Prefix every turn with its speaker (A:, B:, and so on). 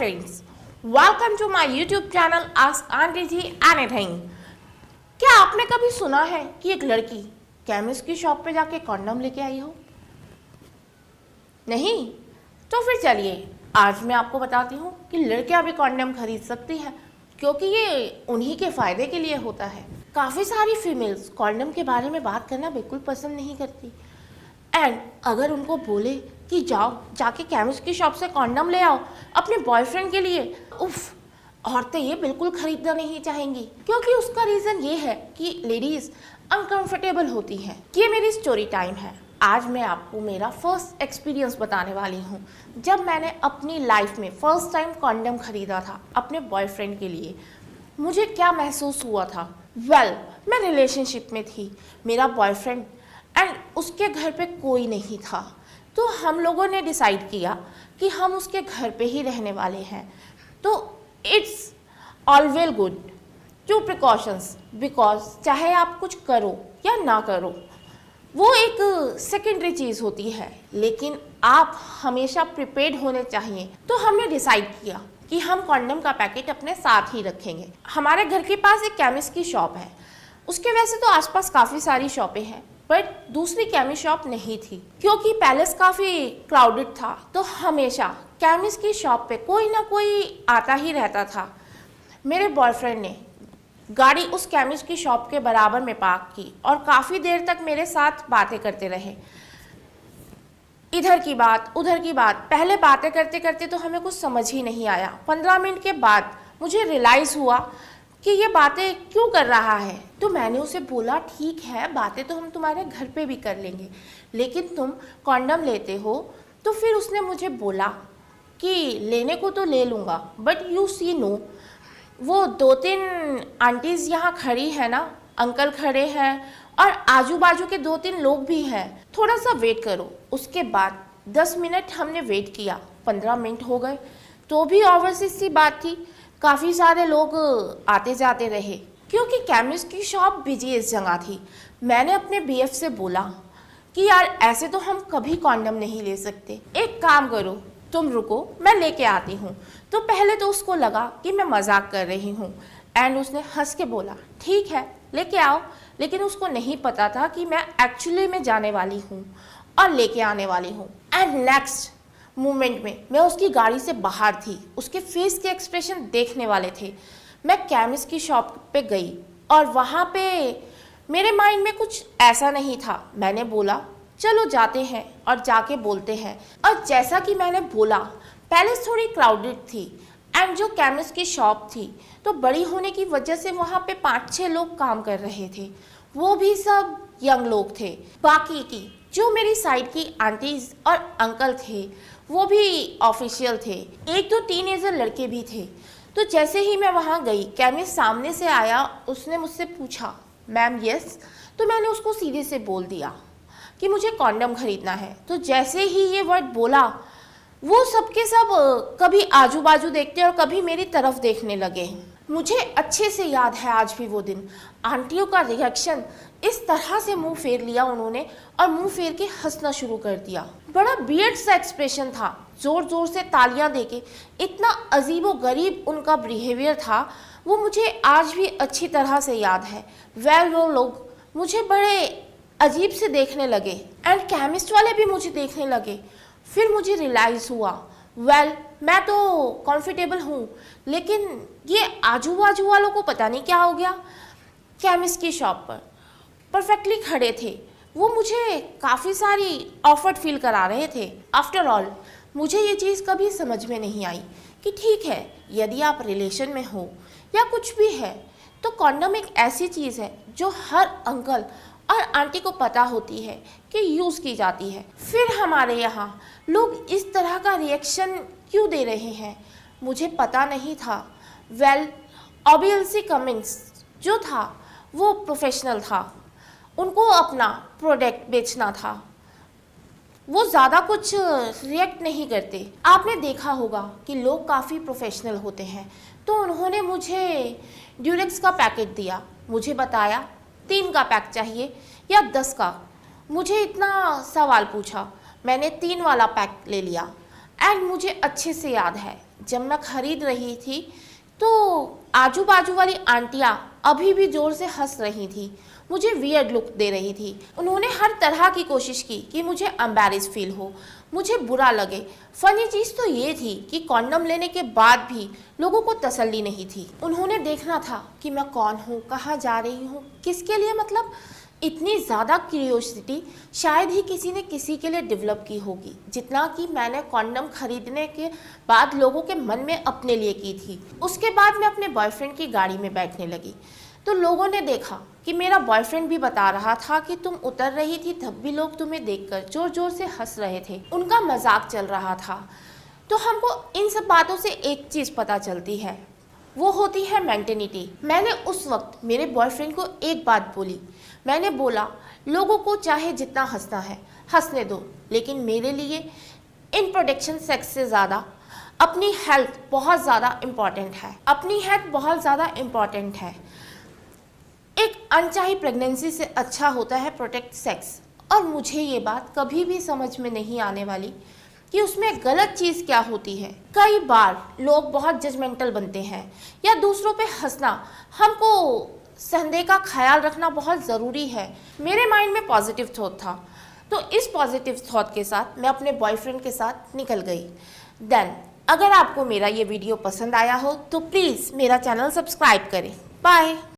A: friends, welcome to my YouTube channel Ask Aunty Ji Anything। क्या आपने कभी सुना है कि एक लड़की केमिस्ट की शॉप पे जाके कॉन्डम लेके आई हो? नहीं? तो फिर चलिए आज मैं आपको बताती हूँ कि लड़कियां भी कॉन्डम खरीद सकती हैं, क्योंकि ये उन्हीं के फायदे के लिए होता है। काफ़ी सारी फीमेल्स कॉन्डम के बारे में बात करना बिल्कुल पसंद नहीं करती, एंड अगर उनको बोले कि जाओ जाके केमिस्ट की शॉप से कॉन्डम ले आओ अपने बॉयफ्रेंड के लिए, उफ, औरतें ये बिल्कुल खरीदना नहीं चाहेंगी, क्योंकि उसका रीज़न ये है कि लेडीज़ अनकंफर्टेबल होती हैं। ये मेरी स्टोरी टाइम है। आज मैं आपको मेरा फर्स्ट एक्सपीरियंस बताने वाली हूँ, जब मैंने अपनी लाइफ में फर्स्ट टाइम कॉन्डम खरीदा था अपने बॉयफ्रेंड के लिए। मुझे क्या महसूस हुआ था? मैं रिलेशनशिप में थी, मेरा बॉयफ्रेंड एंड उसके घर पे कोई नहीं था, तो हम लोगों ने डिसाइड किया कि हम उसके घर पे ही रहने वाले हैं। तो it's always good to precautions, because चाहे आप कुछ करो या ना करो, वो एक सेकेंडरी चीज़ होती है, लेकिन आप हमेशा प्रिपेयर्ड होने चाहिए। तो हमने डिसाइड किया कि हम कॉन्डम का पैकेट अपने साथ ही रखेंगे। हमारे घर के पास एक केमिस्ट की शॉप है, उसके वैसे तो आसपास काफ़ी सारी शॉपें हैं, बट दूसरी केमिस्ट शॉप नहीं थी, क्योंकि पैलेस काफ़ी क्राउडेड था, तो हमेशा केमिस्ट की शॉप पे कोई ना कोई आता ही रहता था। मेरे बॉयफ्रेंड ने गाड़ी उस केमिस्ट की शॉप के बराबर में पार्क की और काफ़ी देर तक मेरे साथ बातें करते रहे, इधर की बात उधर की बात। पहले बातें करते करते तो हमें कुछ समझ ही नहीं आया। 15 मिनट के बाद मुझे रियलाइज़ हुआ कि ये बातें क्यों कर रहा है। तो मैंने उसे बोला, ठीक है, बातें तो हम तुम्हारे घर पे भी कर लेंगे, लेकिन तुम कॉन्डम लेते हो? तो फिर उसने मुझे बोला कि लेने को तो ले लूँगा, बट यू सी नो, वो 2-3 आंटीज़ यहाँ खड़ी है ना, अंकल खड़े हैं और आजू बाजू के 2-3 लोग भी हैं, थोड़ा सा वेट करो। उसके बाद 10 मिनट हमने वेट किया, 15 मिनट हो गए, तो भी ओवरसीज सी बात थी, काफ़ी सारे लोग आते जाते रहे, क्योंकि केमिस्ट की शॉप बिजीएस्ट जगह थी। मैंने अपने बीएफ से बोला कि यार ऐसे तो हम कभी कॉन्डम नहीं ले सकते, एक काम करो, तुम रुको, मैं लेके आती हूँ। तो पहले तो उसको लगा कि मैं मजाक कर रही हूँ, एंड उसने हंस के बोला ठीक है लेके आओ, लेकिन उसको नहीं पता था कि मैं एक्चुअली में जाने वाली हूँ और लेके आने वाली हूँ। एंड नेक्स्ट मोमेंट में मैं उसकी गाड़ी से बाहर थी, उसके फेस के एक्सप्रेशन देखने वाले थे। मैं केमिस्ट की शॉप पे गई और वहाँ पे मेरे माइंड में कुछ ऐसा नहीं था। मैंने बोला चलो जाते हैं और जाके बोलते हैं। और जैसा कि मैंने बोला, पैलेस थोड़ी क्राउडेड थी एंड जो केमिस्ट की शॉप थी तो बड़ी होने की वजह से वहाँ पे 5-6 लोग काम कर रहे थे, वो भी सब यंग लोग थे। बाकी की जो मेरी साइड की आंटीज और अंकल थे वो भी ऑफिशियल थे, 1-2 टीनेजर लड़के भी थे। तो जैसे ही मैं वहाँ गई, केमिस्ट सामने से आया, उसने मुझसे पूछा मैम यस, तो मैंने उसको सीधे से बोल दिया कि मुझे कॉन्डम खरीदना है। तो जैसे ही ये वर्ड बोला, वो सबके सब कभी आजू बाजू देखते और कभी मेरी तरफ देखने लगे। मुझे अच्छे से याद है आज भी वो दिन, आंटियों का रिएक्शन, इस तरह से मुंह फेर लिया उन्होंने और मुंह फेर के हंसना शुरू कर दिया। बड़ा वियर्ड सा एक्सप्रेशन था, जोर जोर से तालियां देके, इतना अजीबो गरीब उनका बिहेवियर था, वो मुझे आज भी अच्छी तरह से याद है। वो लोग मुझे बड़े अजीब से देखने लगे एंड केमिस्ट वाले भी मुझे देखने लगे। फिर मुझे रियलाइज़ हुआ मैं तो कंफर्टेबल हूँ, लेकिन ये आजू बाजू वालों को पता नहीं क्या हो गया। केमिस्ट की शॉप पर परफेक्टली खड़े थे, वो मुझे काफ़ी सारी ऑफर्ड फील करा रहे थे। आफ्टर ऑल मुझे ये चीज़ कभी समझ में नहीं आई कि ठीक है, यदि आप रिलेशन में हो या कुछ भी है, तो कॉन्डम एक ऐसी चीज़ है जो हर अंकल और आंटी को पता होती है कि यूज़ की जाती है। फिर हमारे यहाँ लोग इस तरह का रिएक्शन क्यों दे रहे हैं, मुझे पता नहीं था। ऑब्वियसली कमिंग्स जो था वो प्रोफेशनल था, उनको अपना प्रोडक्ट बेचना था, वो ज़्यादा कुछ रिएक्ट नहीं करते। आपने देखा होगा कि लोग काफ़ी प्रोफेशनल होते हैं। तो उन्होंने मुझे ड्यूरेक्स का पैकेट दिया, मुझे बताया 3 का पैक चाहिए या 10 का। मुझे इतना सवाल पूछा, मैंने 3 वाला पैक ले लिया एंड मुझे अच्छे से याद है जब मैं खरीद रही थी तो आजू बाजू वाली आंटियाँ अभी भी जोर से हंस रही थी, मुझे वियर्ड लुक दे रही थी। उन्होंने हर तरह की कोशिश की कि मुझे एम्बैरेस फील हो, मुझे बुरा लगे। फनी चीज़ तो ये थी कि कॉन्डम लेने के बाद भी लोगों को तसल्ली नहीं थी। उन्होंने देखना था कि मैं कौन हूँ, कहाँ जा रही हूँ, किसके लिए, मतलब इतनी ज़्यादा क्यूरियोसिटी शायद ही किसी ने किसी के लिए डेवलप की होगी जितना कि मैंने कॉन्डम खरीदने के बाद लोगों के मन में अपने लिए की थी। उसके बाद मैं अपने बॉयफ्रेंड की गाड़ी में बैठने लगी तो लोगों ने देखा कि मेरा बॉयफ्रेंड भी बता रहा था कि तुम उतर रही थी तब भी लोग तुम्हें देखकर जोर जोर से हंस रहे थे, उनका मजाक चल रहा था। तो हमको इन सब बातों से एक चीज़ पता चलती है, वो होती है मेंटेनिटी। मैंने उस वक्त मेरे बॉयफ्रेंड को एक बात बोली, मैंने बोला लोगों को चाहे जितना हंसना है हंसने दो, लेकिन मेरे लिए इन प्रोटेक्शन सेक्स से ज़्यादा अपनी हेल्थ बहुत ज़्यादा इम्पॉर्टेंट है। अपनी हेल्थ बहुत ज़्यादा इम्पॉर्टेंट है। एक अनचाही प्रेगनेंसी से अच्छा होता है प्रोटेक्ट सेक्स। और मुझे ये बात कभी भी समझ में नहीं आने वाली कि उसमें गलत चीज़ क्या होती है। कई बार लोग बहुत जजमेंटल बनते हैं या दूसरों पे हंसना, हमको संदेह का ख्याल रखना बहुत ज़रूरी है। मेरे माइंड में पॉजिटिव थॉट था तो इस पॉजिटिव थॉट के साथ मैं अपने बॉयफ्रेंड के साथ निकल गई। देन अगर आपको मेरा ये वीडियो पसंद आया हो तो प्लीज़ मेरा चैनल सब्सक्राइब करें। बाय।